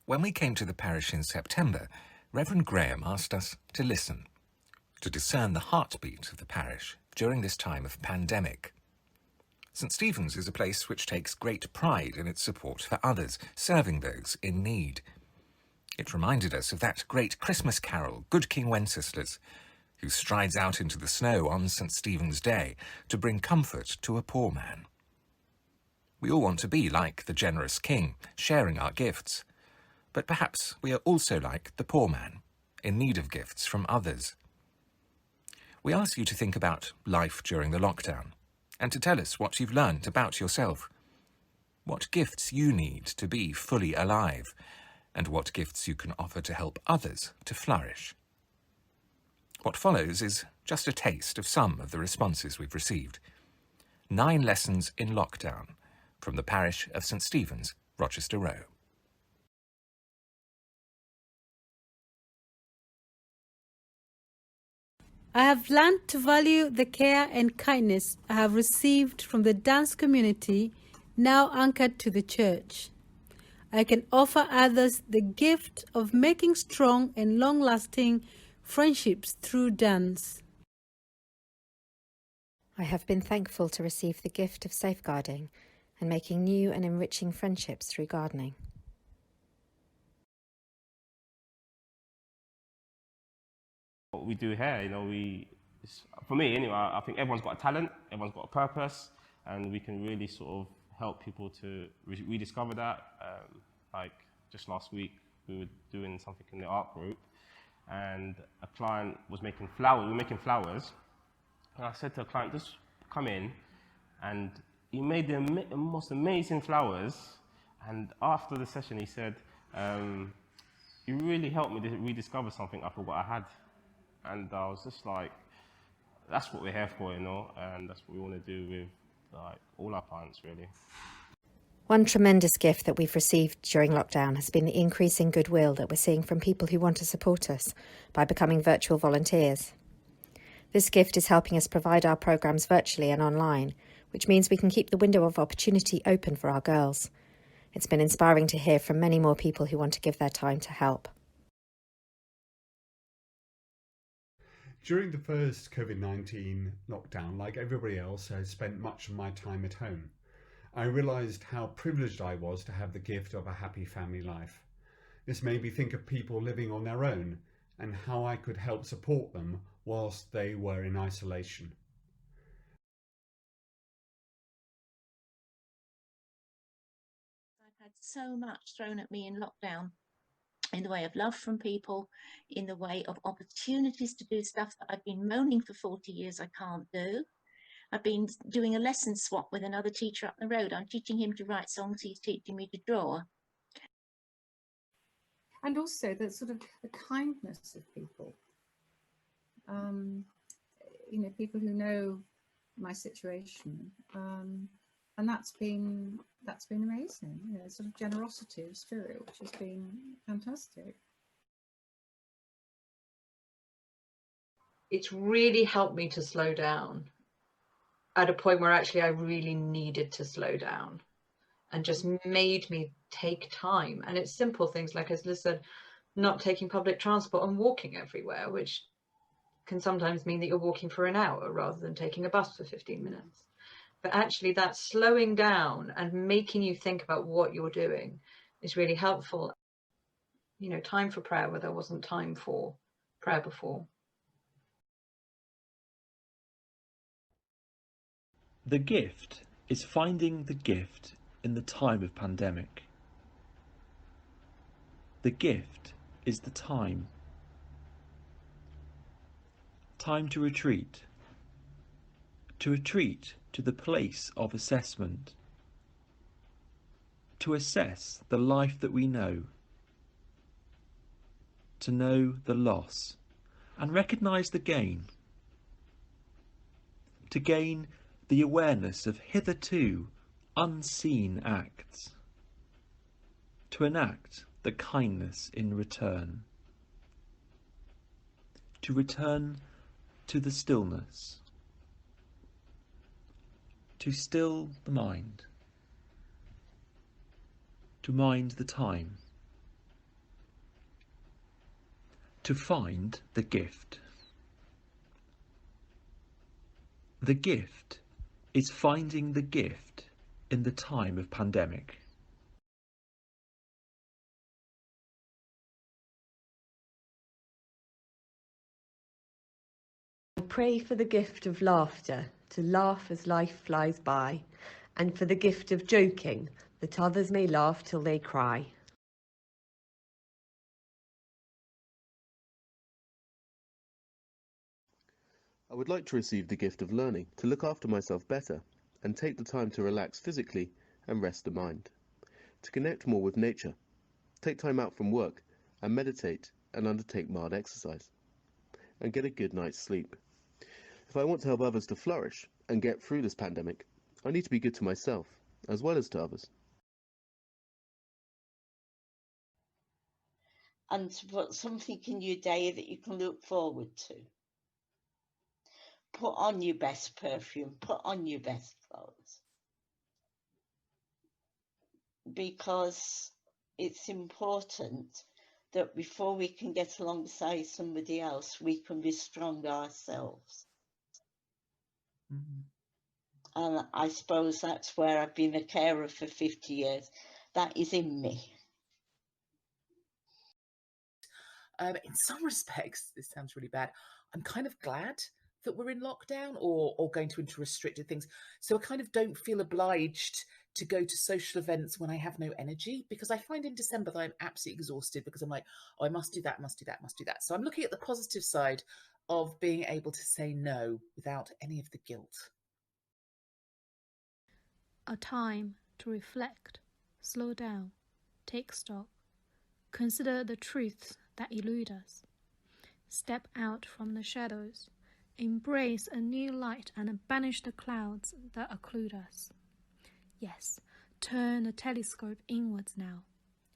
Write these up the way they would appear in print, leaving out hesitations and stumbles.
When we came to the parish in September, Reverend Graham asked us to listen, to discern the heartbeat of the parish during this time of pandemic. St Stephen's is a place which takes great pride in its support for others, serving those in need. It reminded us of that great Christmas carol, Good King Wenceslas, who strides out into the snow on St Stephen's Day to bring comfort to a poor man. We all want to be like the generous king, sharing our gifts. But perhaps we are also like the poor man, in need of gifts from others. We ask you to think about life during the lockdown, and to tell us what you've learned about yourself, what gifts you need to be fully alive, and what gifts you can offer to help others to flourish. What follows is just a taste of some of the responses we've received. 9 lessons in lockdown from the parish of St Stephen's, Rochester Row. I have learned to value the care and kindness I have received from the dance community, now anchored to the church. I can offer others the gift of making strong and long-lasting friendships through dance. I have been thankful to receive the gift of safeguarding and making new and enriching friendships through gardening. What we do here, for me anyway, I think everyone's got a talent, everyone's got a purpose, and we can really sort of help people to rediscover that. Like just last week, we were doing something in the art group, and a client was making flowers. We were making flowers, and I said to a client, "Just come in," and he made the most amazing flowers. And after the session, he said, "You really helped me to rediscover something I forgot I had." And I was just like, that's what we're here for, and that's what we want to do with all our clients, really. One tremendous gift that we've received during lockdown has been the increasing goodwill that we're seeing from people who want to support us by becoming virtual volunteers. This gift is helping us provide our programmes virtually and online, which means we can keep the window of opportunity open for our girls. It's been inspiring to hear from many more people who want to give their time to help. During the first COVID-19 lockdown, like everybody else, I spent much of my time at home. I realised how privileged I was to have the gift of a happy family life. This made me think of people living on their own and how I could help support them whilst they were in isolation. I've had so much thrown at me in lockdown, in the way of love from people, in the way of opportunities to do stuff that I've been moaning for 40 years I can't do. I've been doing a lesson swap with another teacher up the road. I'm teaching him to write songs, he's teaching me to draw. And also the sort of the kindness of people. People who know my situation. And that's been amazing. Sort of generosity of spirit, which has been fantastic. It's really helped me to slow down at a point where actually I really needed to slow down, and just made me take time. And it's simple things like, as Liz said, not taking public transport and walking everywhere, which can sometimes mean that you're walking for an hour rather than taking a bus for 15 minutes. But actually that slowing down and making you think about what you're doing is really helpful. Time for prayer where there wasn't time for prayer before. The gift is finding the gift in the time of pandemic. The gift is the time. Time to retreat. To retreat to the place of assessment. To assess the life that we know. To know the loss and recognise the gain. To gain the awareness of hitherto unseen acts. To enact the kindness in return. To return to the stillness. To still the mind. To mind the time. To find the gift. The gift is finding the gift in the time of pandemic. I pray for the gift of laughter, to laugh as life flies by, and for the gift of joking, that others may laugh till they cry. I would like to receive the gift of learning to look after myself better and take the time to relax physically and rest the mind, to connect more with nature, take time out from work and meditate and undertake mild exercise, and get a good night's sleep. If I want to help others to flourish and get through this pandemic, I need to be good to myself as well as to others. And to put something in your day that you can look forward to. Put on your best perfume, put on your best clothes. Because it's important that before we can get alongside somebody else, we can be strong ourselves. And I suppose that's where I've been a carer for 50 years. That is in me. In some respects, this sounds really bad, I'm kind of glad that we're in lockdown or going into restricted things. So I kind of don't feel obliged to go to social events when I have no energy, because I find in December that I'm absolutely exhausted because I'm like, oh, I must do that, must do that, must do that. So I'm looking at the positive side of being able to say no without any of the guilt. A time to reflect, slow down, take stock, consider the truths that elude us, step out from the shadows, embrace a new light and banish the clouds that occlude us. Yes, turn the telescope inwards now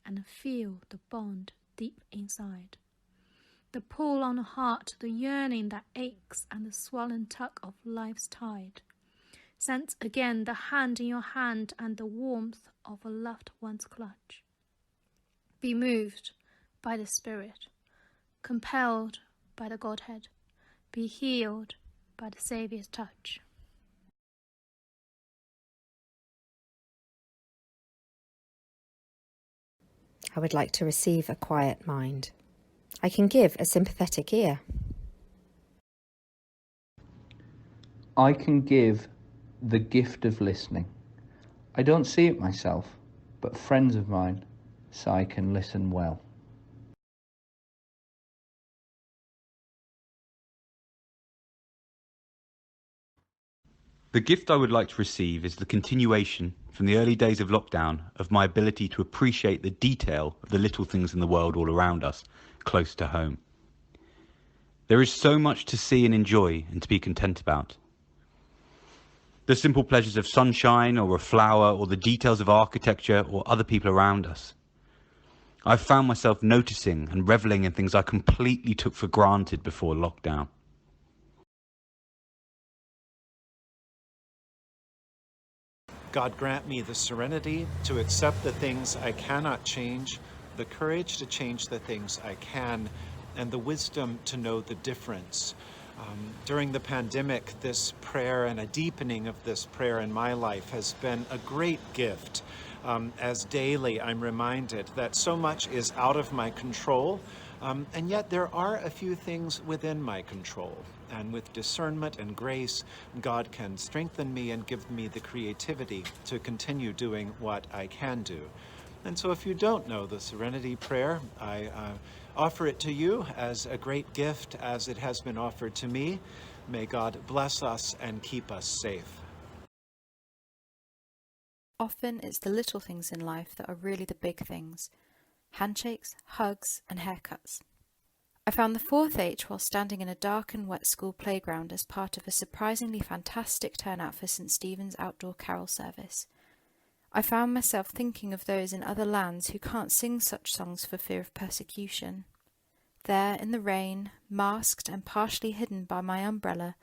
and feel the bond deep inside. The pull on the heart, the yearning that aches and the swollen tug of life's tide. Sense again the hand in your hand and the warmth of a loved one's clutch. Be moved by the Spirit, compelled by the Godhead, be healed by the Saviour's touch. I would like to receive a quiet mind. I can give a sympathetic ear. I can give the gift of listening. I don't see it myself, but friends of mine, so I can listen well. The gift I would like to receive is the continuation from the early days of lockdown of my ability to appreciate the detail of the little things in the world all around us, close to home. There is so much to see and enjoy and to be content about. The simple pleasures of sunshine or a flower or the details of architecture or other people around us. I've found myself noticing and reveling in things I completely took for granted before lockdown. God grant me the serenity to accept the things I cannot change, the courage to change the things I can, and the wisdom to know the difference. During the pandemic, this prayer and a deepening of this prayer in my life has been a great gift. As daily I'm reminded that so much is out of my control, and yet there are a few things within my control. And with discernment and grace, God can strengthen me and give me the creativity to continue doing what I can do. And so if you don't know the Serenity Prayer, I offer it to you as a great gift as it has been offered to me. May God bless us and keep us safe. Often it's the little things in life that are really the big things. Handshakes, hugs, and haircuts. I found the fourth H while standing in a dark and wet school playground as part of a surprisingly fantastic turnout for St. Stephen's outdoor carol service. I found myself thinking of those in other lands who can't sing such songs for fear of persecution. There in the rain, masked and partially hidden by my umbrella,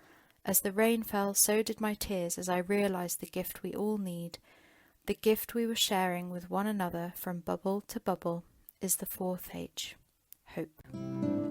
as the rain fell, so did my tears as I realised the gift we all need, the gift we were sharing with one another from bubble to bubble, is the fourth H, hope.